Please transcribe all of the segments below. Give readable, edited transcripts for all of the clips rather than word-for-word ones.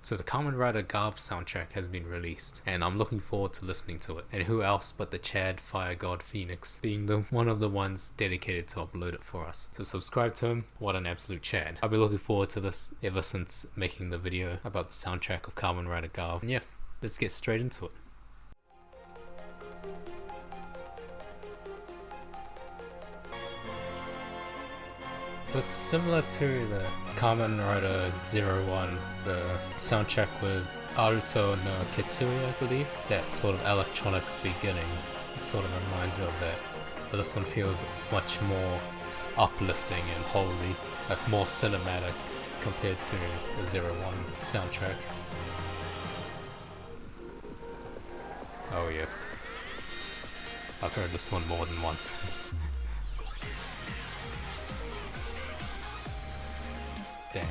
So the Kamen Rider Gavv soundtrack has been released, and I'm looking forward to listening to it. And who else but the Chad Fire God Phoenix being one of the ones dedicated to upload it for us. So subscribe to him. What an absolute Chad. I've been looking forward to this ever since making the video about the soundtrack of Kamen Rider Gavv. And yeah, let's get straight into it. So it's similar to the Kamen Rider 01, the soundtrack with Aruto no Ketsui, I believe. That sort of electronic beginning sort of reminds me of that. But this one feels much more uplifting and holy, like more cinematic compared to the 01 soundtrack. Oh yeah. I've heard this one more than once. Damn,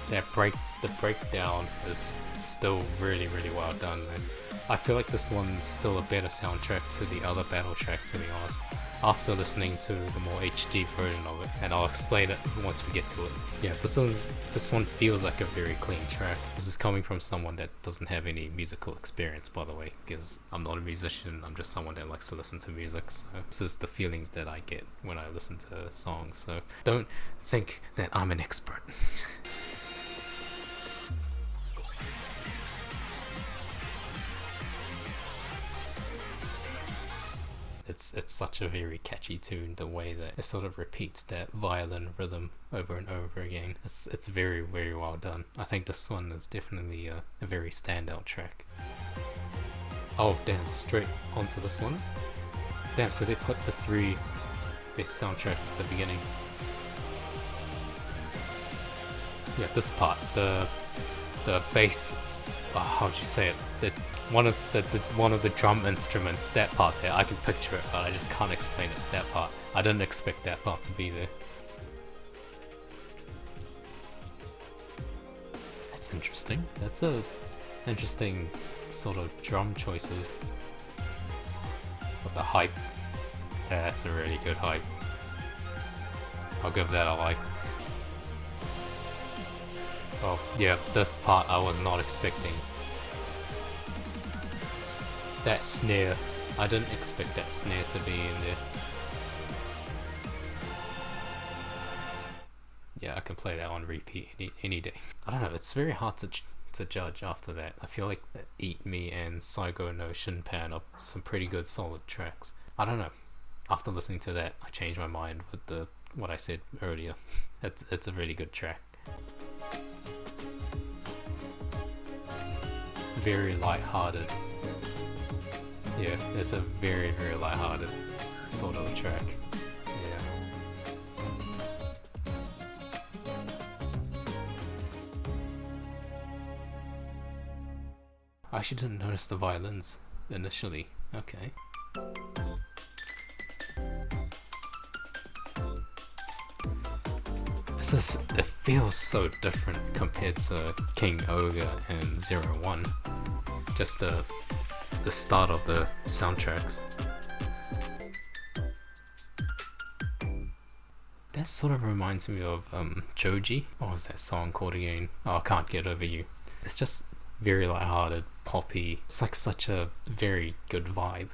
the breakdown is still really well done, and I feel like this one's still a better soundtrack to the other battle track, to be honest, after listening to the more HD version of it, and I'll explain it once we get to it. Yeah, this one feels like a very clean track. This is coming from someone that doesn't have any musical experience, by the way, because I'm not a musician, I'm just someone that likes to listen to music, so this is the feelings that I get when I listen to songs, so don't think that I'm an expert. It's such a very catchy tune, the way that it sort of repeats that violin rhythm over and over again. It's very well done. I think this one is definitely a very standout track. Oh damn, straight onto this one. Damn, so they put the 3 best soundtracks at the beginning. Yeah, this part, the bass, how'd you say it? One of the drum instruments, that part there, I can picture it, but I just can't explain it, that part. I didn't expect that part to be there. That's interesting. That's a interesting sort of drum choices. But the hype, yeah, that's a really good hype. I'll give that a like. Oh yeah, this part I was not expecting. That snare, I didn't expect that snare to be in there. Yeah, I can play that on repeat any day. I don't know, it's very hard to judge after that. I feel like Eat Me and Saigo no Shinpan are some pretty good solid tracks. I don't know, after listening to that I changed my mind with what I said earlier. It's a really good track. Very light-hearted. Yeah, it's a very light-hearted sort of track. Yeah. I actually didn't notice the violins initially. Okay. It feels so different compared to King Ohger and 01. Just the start of the soundtracks. That sort of reminds me of Joji. What was that song called again? Oh, I Can't Get Over You. It's just very lighthearted, poppy. It's like such a very good vibe.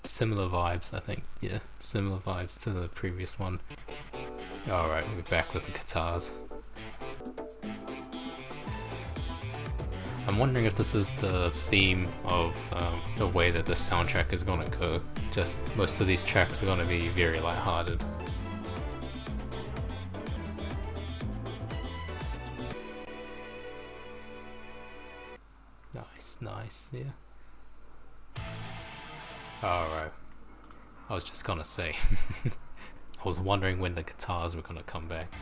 Similar vibes, I think. Yeah, similar vibes to the previous one. Alright, we're back with the guitars. I'm wondering if this is the theme of the way that the soundtrack is gonna go. Just most of these tracks are gonna be very lighthearted. Nice, yeah. Alright. I was just gonna say. I was wondering when the guitars were gonna come back.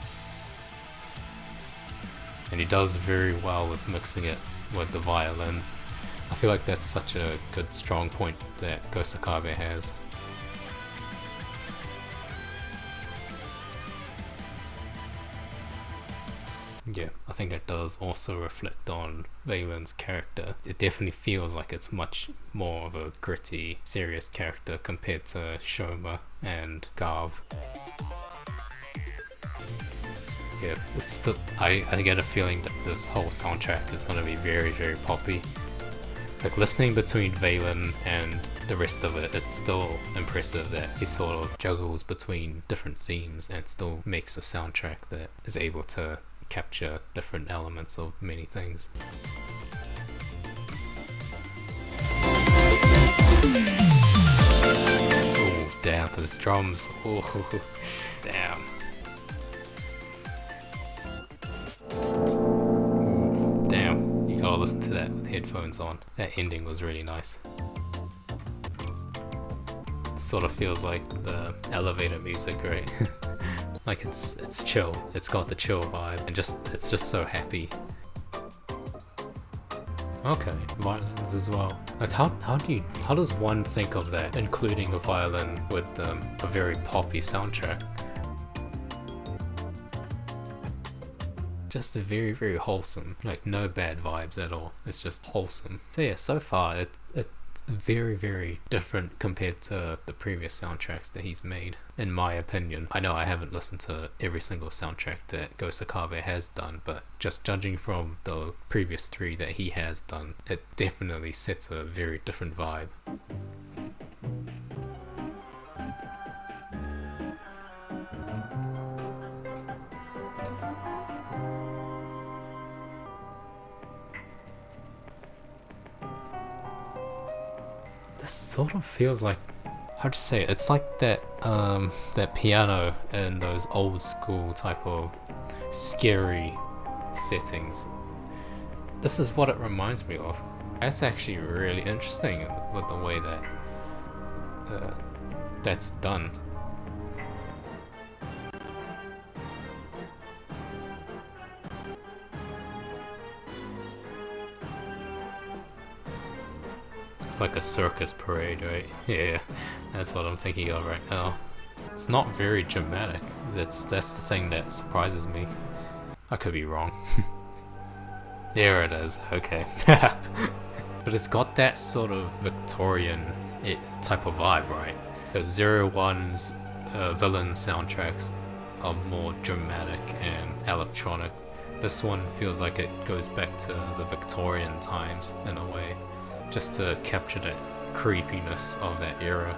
And he does very well with mixing it with the violins. I feel like that's such a good strong point that Gosakabe has. Yeah, I think that does also reflect on Valen's character. It definitely feels like it's much more of a gritty, serious character compared to Shoma and Gavv. Yeah, I get a feeling that this whole soundtrack is gonna be very, very poppy. Like listening between Valen and the rest of it, it's still impressive that he sort of juggles between different themes and still makes a soundtrack that is able to capture different elements of many things. Oh, damn, those drums. Oh, damn. Ooh, damn, you gotta listen to that with headphones on. That ending was really nice. Sort of feels like the elevator music, right? Like it's chill. It's got the chill vibe, and it's just so happy. Okay, violins as well. Like how does one think of that, including a violin with a very poppy soundtrack? Just a very, very wholesome, like no bad vibes at all. It's just wholesome. So yeah, so far it's very, very different compared to the previous soundtracks that he's made, in my opinion. I know I haven't listened to every single soundtrack that Ghost of Kabe has done, but just judging from the previous 3 that he has done, it definitely sets a very different vibe. This sort of feels like, how'd you say it? It's like that that piano in those old school type of scary settings. This is what it reminds me of. That's actually really interesting with the way that that's done. It's like a circus parade, right? Yeah, that's what I'm thinking of right now. It's not very dramatic. That's the thing that surprises me. I could be wrong. There it is, okay. But it's got that sort of Victorian type of vibe, right? The 01's villain soundtracks are more dramatic and electronic. This one feels like it goes back to the Victorian times in a way, just to capture that creepiness of that era.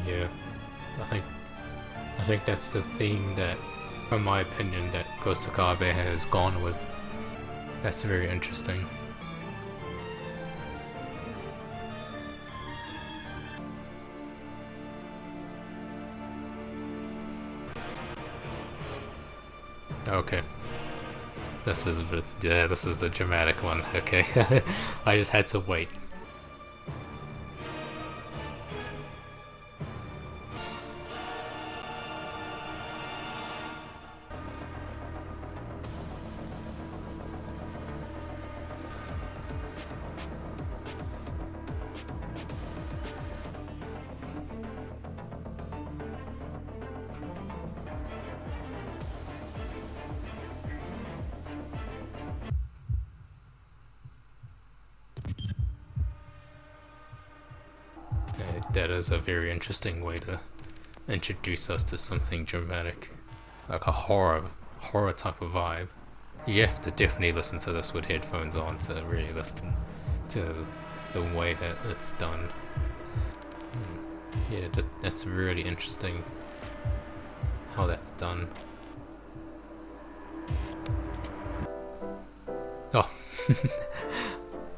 Yeah, I think that's the theme that, in my opinion, that Ghost of Kabe has gone with. That's very interesting. Okay. This is the dramatic one. Okay. I just had to wait. That is a very interesting way to introduce us to something dramatic, like a horror type of vibe. You have to definitely listen to this with headphones on to really listen to the way that it's done. Yeah, that's really interesting how that's done. Oh,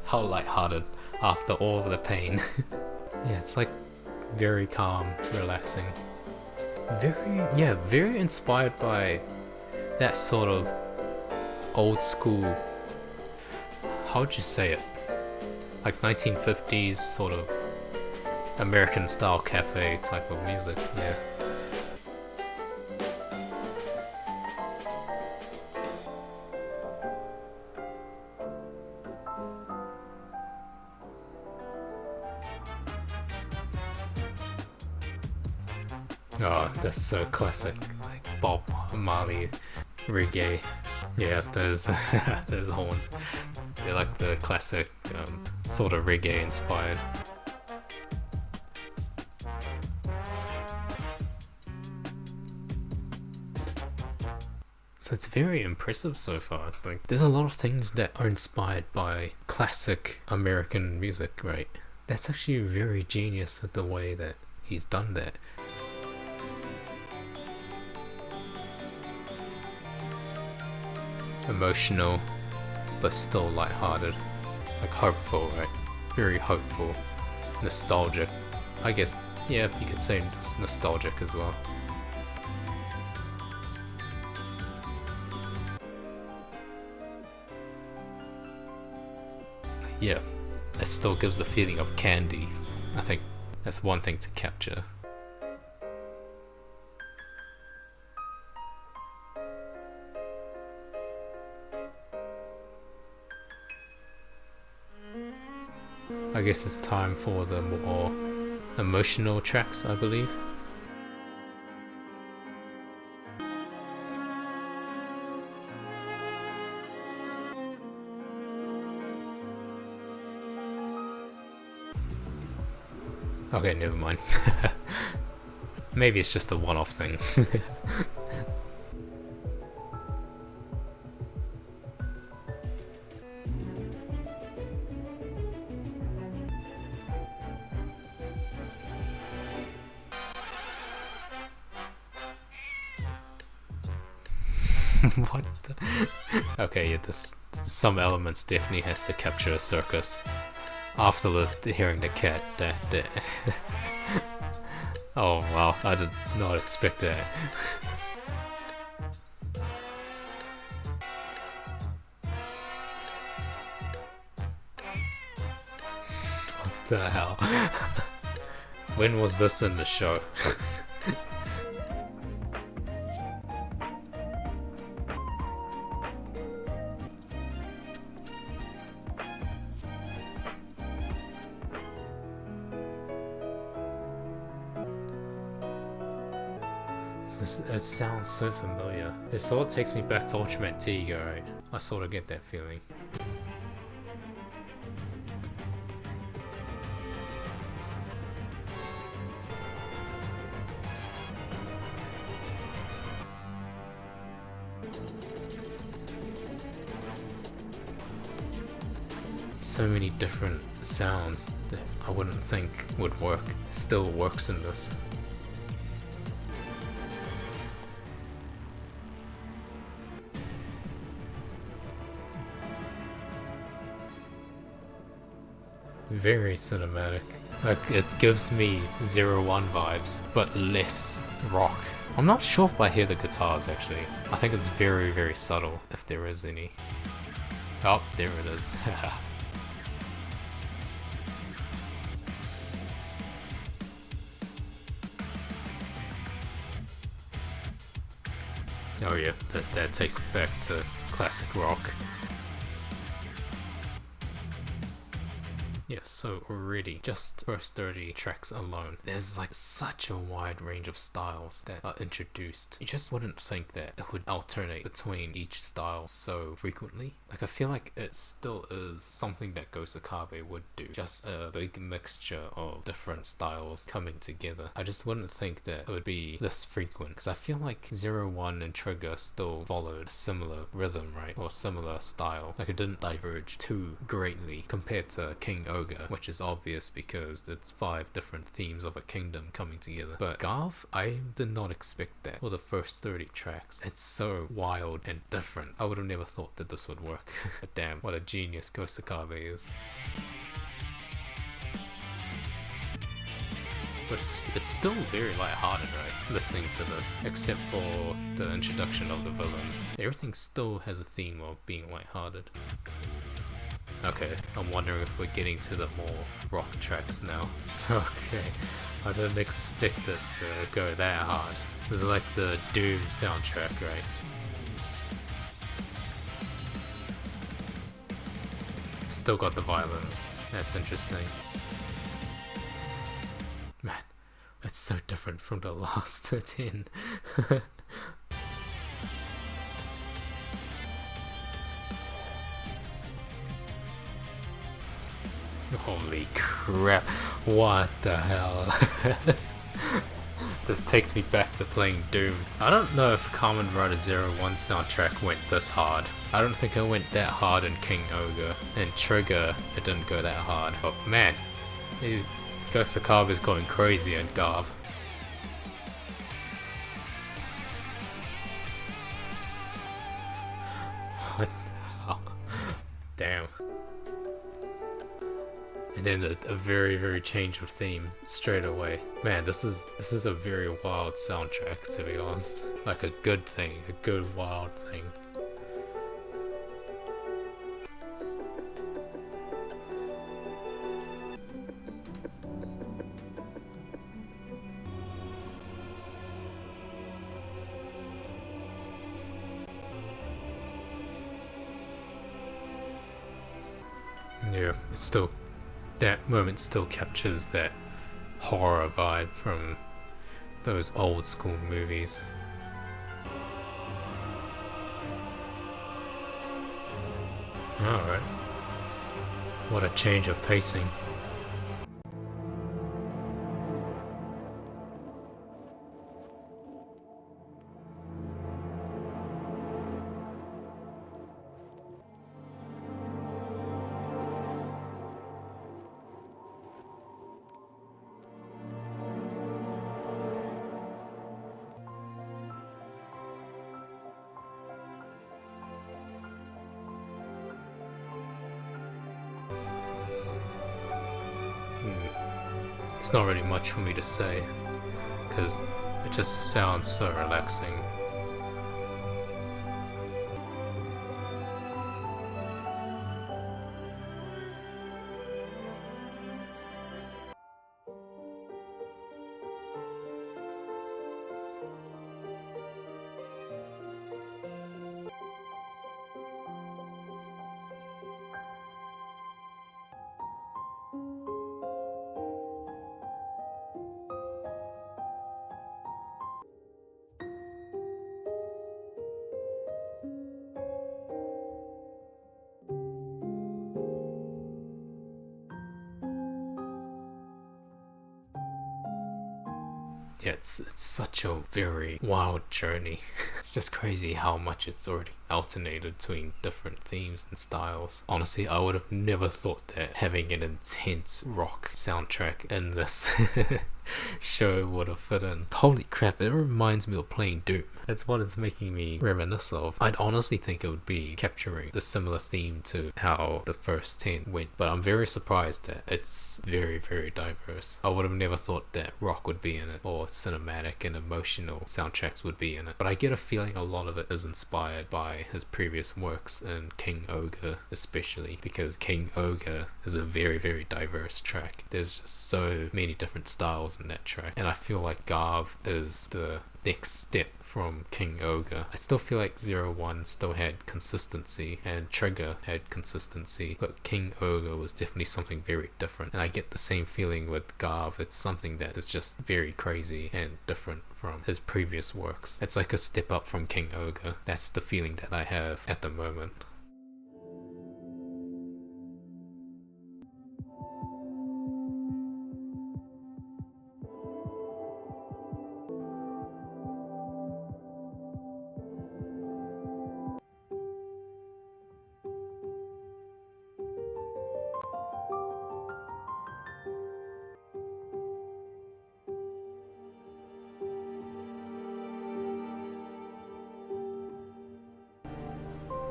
how lighthearted after all of the pain. Yeah, it's like very calm, relaxing. Very inspired by that sort of old school, how would you say it? Like 1950s sort of American style cafe type of music, yeah. Oh, that's so classic, like Bob Marley reggae. Yeah, those those horns. They're like the classic sort of reggae inspired. So it's very impressive so far. Like, there's a lot of things that are inspired by classic American music, right? That's actually very genius with the way that he's done that. Emotional, but still lighthearted. Like hopeful, right? Very hopeful. Nostalgic. I guess, yeah, you could say nostalgic as well. Yeah, it still gives the feeling of candy. I think that's one thing to capture. I guess it's time for the more emotional tracks, I believe. Okay, never mind. Maybe it's just a one-off thing. What the? Okay, yeah, some elements definitely has to capture a circus. After hearing the cat, that. Oh wow, I did not expect that. What the hell? When was this in the show? It sounds so familiar. It sort of takes me back to Ultraman Tiga, right? I sort of get that feeling. So many different sounds that I wouldn't think would work, still works in this. Very cinematic. Like, it gives me 01 vibes, but less rock. I'm not sure if I hear the guitars actually. I think it's very, very subtle, if there is any. Oh, there it is. Oh yeah, that takes me back to classic rock. Yeah, so already, just first 30 tracks alone, there's like such a wide range of styles that are introduced. You just wouldn't think that it would alternate between each style so frequently. Like, I feel like it still is something that Ghost of Kabe would do. Just a big mixture of different styles coming together. I just wouldn't think that it would be this frequent, because I feel like 01 and Trigger still followed a similar rhythm, right? Or similar style. Like, it didn't diverge too greatly compared to King Ohger, which is obvious because it's 5 different themes of a kingdom coming together. But Gavv, I did not expect that for the first 30 tracks. It's so wild and different. I would have never thought that this would work. But damn, what a genius Ghost of Kabe is. But it's still very lighthearted, right? Listening to this, except for the introduction of the villains. Everything still has a theme of being lighthearted. Okay, I'm wondering if we're getting to the more rock tracks now. Okay, I didn't expect it to go that hard. This is like the Doom soundtrack, right? Still got the violence. That's interesting. Man, It's so different from the last 10. Holy crap, what the hell? This takes me back to playing Doom. I don't know if Kamen Rider 01 soundtrack went this hard. I don't think it went that hard in King Ohger. In Trigger, it didn't go that hard. But man, Ghost of is going crazy in Gavv. What the hell? Damn. And then a very change of theme straight away. Man, this is a very wild soundtrack, to be honest. Like a good thing, a good wild thing. Yeah, it's still, that moment still captures that horror vibe from those old school movies. Alright. What a change of pacing. It's not really much for me to say, because it just sounds so relaxing. Yeah, it's such a very wild journey. It's just crazy how much it's already alternated between different themes and styles. Honestly, I would have never thought that having an intense rock soundtrack in this show would have fit in. Holy crap, it reminds me of playing Doom. That's what it's making me reminisce of. I'd honestly think it would be capturing the similar theme to how the first 10 went, but I'm very surprised that it's very diverse. I would have never thought that rock would be in it, or cinematic and emotional soundtracks would be in it, but I get a feeling a lot of it is inspired by his previous works, and King Ohger especially, because King Ohger is a very diverse track. There's just so many different styles in that track, and I feel like Gavv is the next step from King Ohger. I still feel like 01 still had consistency and Trigger had consistency, but King Ohger was definitely something very different, and I get the same feeling with Gavv. It's something that is just very crazy and different from his previous works. It's like a step up from King Ohger. That's the feeling that I have at the moment.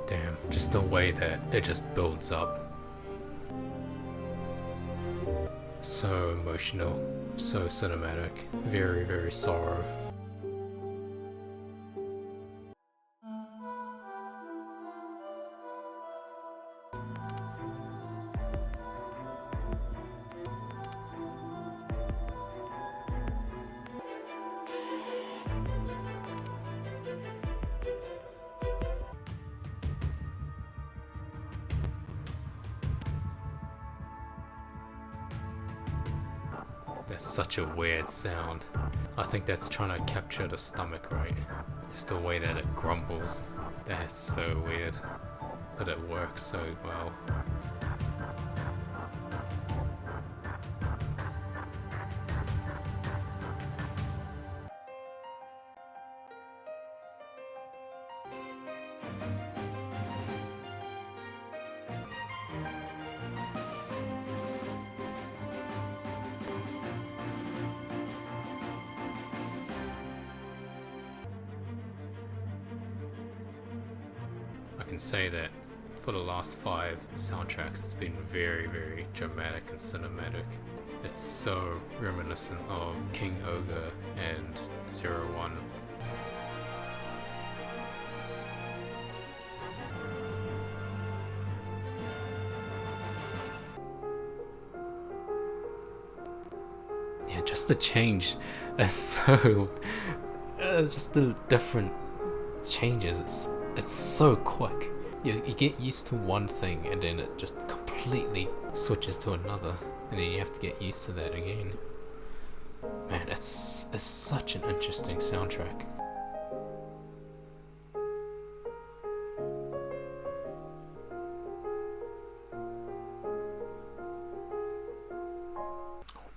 Damn, just the way that it just builds up. So emotional, so cinematic, very sorrow. That's such a weird sound. I think that's trying to capture the stomach, right? Just the way that it grumbles. That's so weird. But it works so well. I can say that for the last 5 soundtracks it's been very, very dramatic and cinematic. It's so reminiscent of King Ohger and 01. Yeah, just the change is so... just the different changes. It's so quick. You get used to one thing and then it just completely switches to another, and then you have to get used to that again. Man, it's such an interesting soundtrack.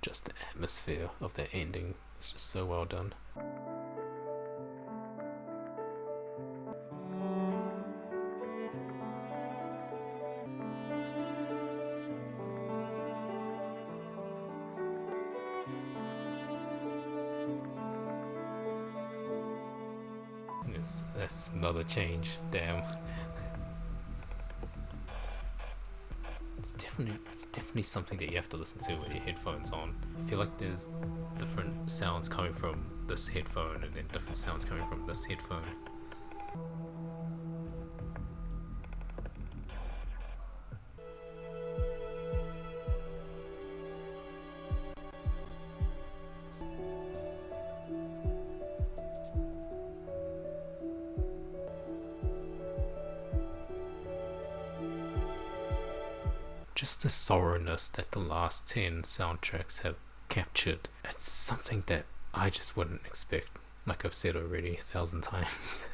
Just the atmosphere of that ending is just so well done. That's another change. Damn. It's definitely something that you have to listen to with your headphones on. I feel like there's different sounds coming from this headphone and then different sounds coming from this headphone. Just the sorrowness that the last 10 soundtracks have captured. It's something that I just wouldn't expect, like I've said already 1,000 times.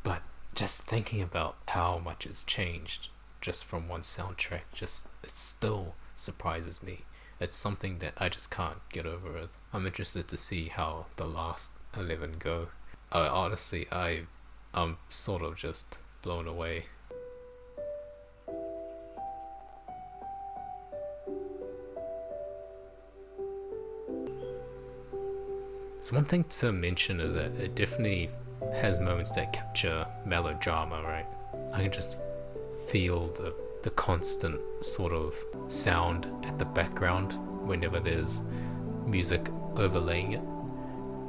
But just thinking about how much has changed just from one soundtrack, it still surprises me. It's something that I just can't get over with. I'm interested to see how the last 11 go. Honestly, I'm sort of just blown away. So one thing to mention is that it definitely has moments that capture melodrama, right? I can just feel the constant sort of sound at the background whenever there's music overlaying it,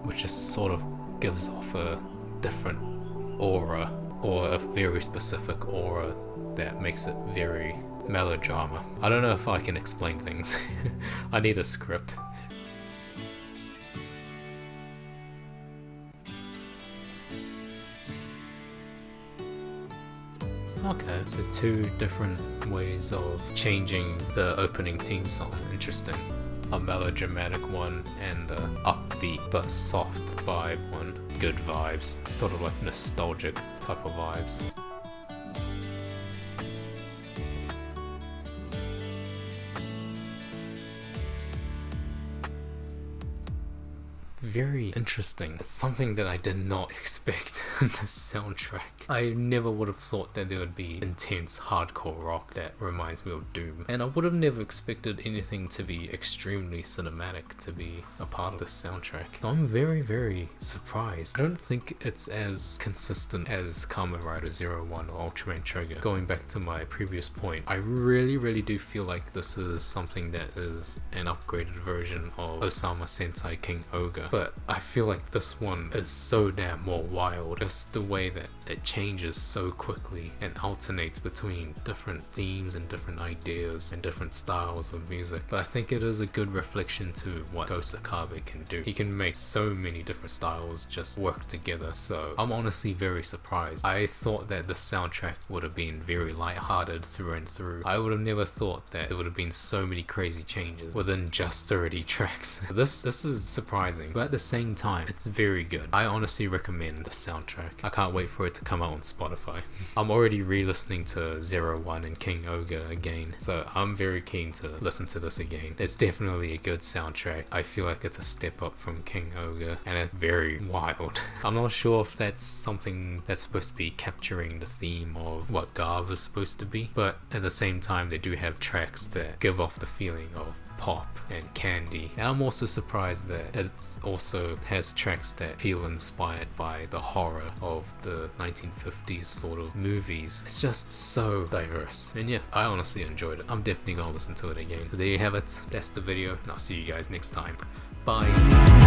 which just sort of gives off a different aura, or a very specific aura that makes it very melodrama. I don't know if I can explain things. I need a script. Okay, so 2 different ways of changing the opening theme song. Interesting. A melodramatic one and a upbeat but soft vibe one. Good vibes. Sort of like nostalgic type of vibes. Very interesting. It's something that I did not expect in the soundtrack. I never would have thought that there would be intense hardcore rock that reminds me of Doom, and I would have never expected anything to be extremely cinematic to be a part of this soundtrack. So I'm very, very surprised. I don't think it's as consistent as Kamen Rider 01 or Ultraman Trigger. Going back to my previous point, I really do feel like this is something that is an upgraded version of Osama Sentai King Ohger. But I feel like this one is so damn more wild. Just the way that it changes so quickly and alternates between different themes and different ideas and different styles of music. But I think it is a good reflection to what Ghost of Kamen can do. He can make so many different styles just work together, so I'm honestly very surprised. I thought that the soundtrack would have been very lighthearted through and through. I would have never thought that there would have been so many crazy changes within just 30 tracks. This is surprising, but at the same time, it's very good. I honestly recommend the soundtrack. I can't wait for it to come out on Spotify. I'm already re-listening to 01 and King Ohger again, so I'm very keen to listen to this again. It's definitely a good soundtrack. I feel like it's a step up from King Ohger, and it's very wild. I'm not sure if that's something that's supposed to be capturing the theme of what Gavv is supposed to be, but at the same time they do have tracks that give off the feeling of pop and candy. And I'm also surprised that it also has tracks that feel inspired by the horror of the 1950s sort of movies. It's just so diverse, and yeah, I honestly enjoyed it. I'm definitely gonna listen to it again. So there you have it, that's the video, and I'll see you guys next time. Bye.